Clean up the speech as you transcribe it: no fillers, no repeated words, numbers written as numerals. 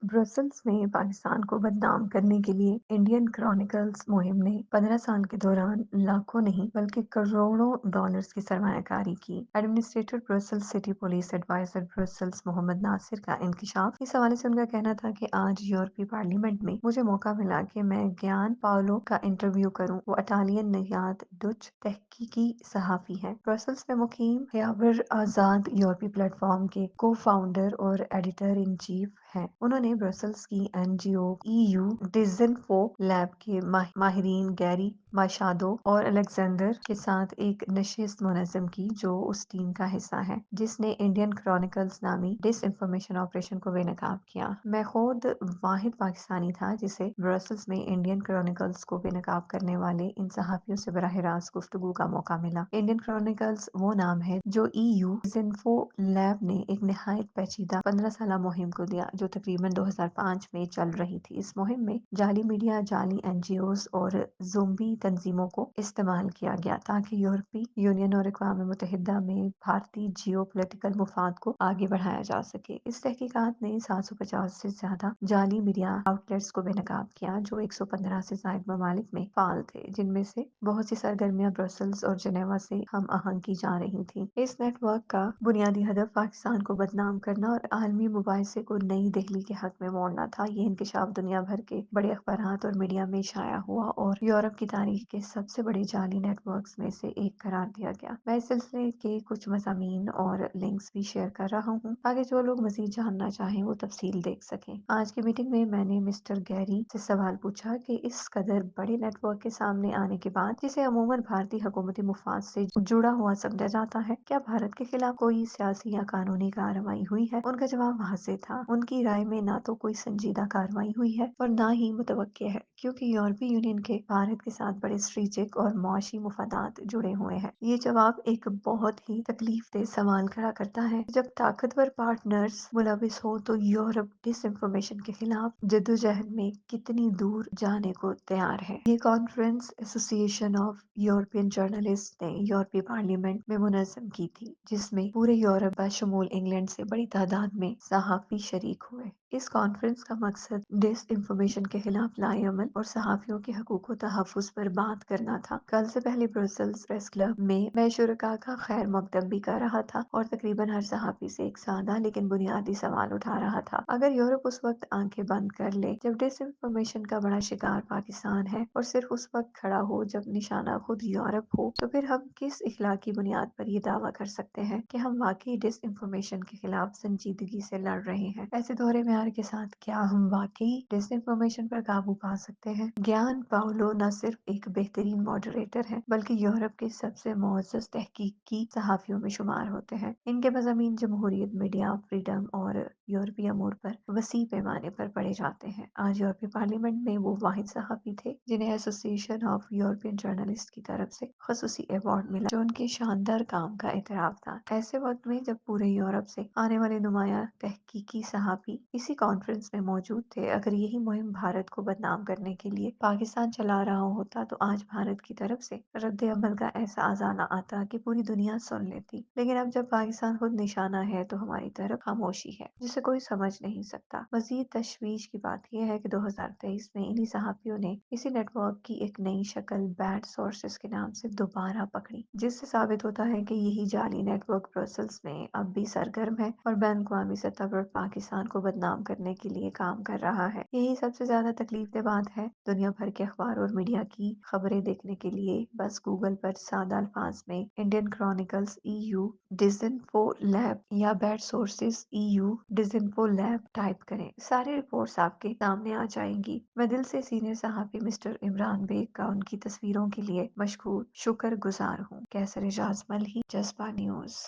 Brussels में पाकिस्तान को बदनाम करने के लिए इंडियन क्रॉनिकल्स मुहिम ने 15 साल के दौरान लाखों नहीं बल्कि करोड़ों डॉलर्स की सरमायाकारी की। Administrator Brussels city police adviser Brussels Mohammad Nasir का इंकशाफ। इस हवाले से उनका कहना था कि आज यूरोपीय पार्लियामेंट में मुझे मौका मिला कि मैं ज्ञान पाओलो का इंटरव्यू करूं। वो इटालियन नियात डच तहकीकी सहाफी है। ब्रसल्स में मुकीम यावर आजाद यूरोपीय प्लेटफॉर्म के को फाउंडर और एडिटर इन चीफ हैं। उन्होंने ब्रसल्स की एनजीओ ईयू डिज़नफो लैब के माहिरीन गैरी माशादो और अलेक्जेंडर के साथ एक नशिस्त मुनज़्ज़म की, जो उस टीम का हिस्सा है जिसने इंडियन क्रॉनिकल्स नामी डिस इंफॉर्मेशन ऑपरेशन को बेनकाब किया। मैं खुद वाहिद पाकिस्तानी था जिसे ब्रसल्स में इंडियन क्रॉनिकल्स को बेनकाब करने वाले इन सहाफियों से बराह रास्त गुफ्तगू का मौका मिला। इंडियन क्रॉनिकल्स वो नाम है जो ईयू डिज़इंफो लैब ने एक निहायत पेचीदा 15 साला मुहिम को दिया, जो तकरीबन 2005 में चल रही थी। इस मुहिम में जाली मीडिया, जाली एनजीओज और ज़ोंबी तंजीमों को इस्तेमाल किया गया ताकि यूरोपीय यूनियन और अक़वाम मुत्तहिदा में भारतीय जियो पोलिटिकल मुफाद को आगे बढ़ाया जा सके। इस तहकीकात ने 750 से ज्यादा जाली मीडिया आउटलेट्स को बेनकाब किया जो 115 से ज्यादा ममालिक में फाल थे, जिनमें से बहुत सी सरगर्मियां ब्रसल्स और जेनेवा से हम आहंग की जा रही थी। इस नेटवर्क का बुनियादी हदफ पाकिस्तान को बदनाम करना और आलमी मुबाहिसे को नई दिल्ली के हक में मोड़ना था। ये इंकशाफ दुनिया भर के बड़े अखबारात और मीडिया में शाया हुआ और यूरोप की तारीख के सबसे बड़े जाली नेटवर्क्स में से एक करार दिया गया। मैं इस सिलसिले के कुछ मज़ामीन और लिंक्स भी शेयर कर रहा हूँ ताकि जो लोग मजीद जानना चाहें वो तफसील देख सकें। आज की मीटिंग में मैंने मिस्टर गैरी से सवाल पूछा कि इस कदर बड़े नेटवर्क के सामने आने के बाद, जिसे अमूमन भारतीय हुकूमती मुफाद से जुड़ा हुआ समझा जाता है, क्या भारत के खिलाफ कोई सियासी या कानूनी कार्रवाई हुई है? उनका जवाब वाज़ेह था। उनकी राय में ना तो कोई संजीदा कार्रवाई हुई है और ना ही मुतवक्के है, क्योंकि यूरोपीय यूनियन के भारत के साथ बड़े स्ट्रेटेजिक और मुआशी मुफादात जुड़े हुए हैं। ये जवाब एक बहुत ही तकलीफदेह सवाल खड़ा करता है। जब ताकतवर पार्टनर्स मुलविस हो तो यूरोप डिसइंफॉर्मेशन के खिलाफ जद्दोजहद में कितनी दूर जाने को तैयार है। ये conference association of European journalist ने यूरोपीय पार्लियामेंट में मुनज़्ज़म की थी, जिसमें पूरे यूरोप बशमूल इंग्लैंड से बड़ी तादाद में सहाफ़ी शरीक हुए। इस कॉन्फ्रेंस का मकसद डिस इंफॉर्मेशन के खिलाफ लाएअमल और सहाफ़ियों के हकूक़ व तहफ़्फ़ुज़ पर बात करना था। कल से पहले ब्रसल्स प्रेस क्लब में मैं शुरका का खैर मकदम भी कर रहा था और तकरीबन हर सहाफ़ी से एक सादा लेकिन बुनियादी सवाल उठा रहा था। अगर यूरोप उस वक्त आंखें बंद कर ले जब डिस इंफॉर्मेशन का बड़ा शिकार पाकिस्तान है और सिर्फ उस वक्त खड़ा हो जब निशाना खुद यूरोप हो, तो फिर हम किस इखलाकी बुनियाद पर ये दावा कर सकते हैं कि हम वाकई डिस इंफॉर्मेशन के खिलाफ संजीदगी से लड़ रहे हैं? ऐसे दोहरे म्यार के साथ क्या हम वाकई डिस इंफॉर्मेशन पर काबू पा सकते हैं? ज्ञान पाओलो न सिर्फ एक बेहतरीन मॉडरेटर है बल्कि यूरोप के सबसे मुअज़्ज़ज़ तहकीकी सहाफियों में शुमार होते हैं। इनके मज़ामीन जमहूरियत, मीडिया फ्रीडम और यूरोपीय अमूर पर वसी पैमाने पर पढ़े जाते हैं। आज यूरोपीय पार्लियामेंट में वो वाहिद सहाफी थे जिन्हें एसोसिएशन ऑफ यूरोपियन जर्नलिस्ट की तरफ से खसूसी अवार्ड मिला, जो उनके शानदार काम का एतराफ था। ऐसे वक्त में जब पूरे यूरोप से आने वाले नुमाया तहकीकी सहाफी इसी कॉन्फ्रेंस में मौजूद थे, अगर यही मुहिम भारत को बदनाम करने के लिए पाकिस्तान चला रहा होता तो आज भारत की तरफ से रद्द अमल का ऐसा अजाना आता कि पूरी दुनिया सुन लेती। लेकिन अब जब पाकिस्तान खुद निशाना है तो हमारी तरफ खामोशी है, जिसे कोई समझ नहीं सकता। मजीद तशवीश की बात यह है कि 2023 में इन्हीं सहाफियों ने इसी नेटवर्क की एक नई शक्ल बैड सोर्सेस के नाम से दोबारा पकड़ी, जिससे साबित होता है कि यही जाली नेटवर्क ब्रसल्स में अब भी सरगर्म है और बैन अवी सतह पर पाकिस्तान को बदनाम करने के लिए काम कर रहा है। यही सबसे ज्यादा तकलीफदेह बात है। दुनिया भर के अखबार और मीडिया की खबरें देखने के लिए बस गूगल पर सादा अल्फाज में Indian chronicles EU disinfo lab या bad sources EU disinfo lab type करें। सारी रिपोर्ट्स आपके सामने आ जाएंगी। मैं दिल से सीनियर सहाफी मिस्टर इमरान बेग का उनकी तस्वीरों के लिए मशकूर शुक्र गुजार हूँ। कैसर एजाज मल्ही, जज्बा न्यूज।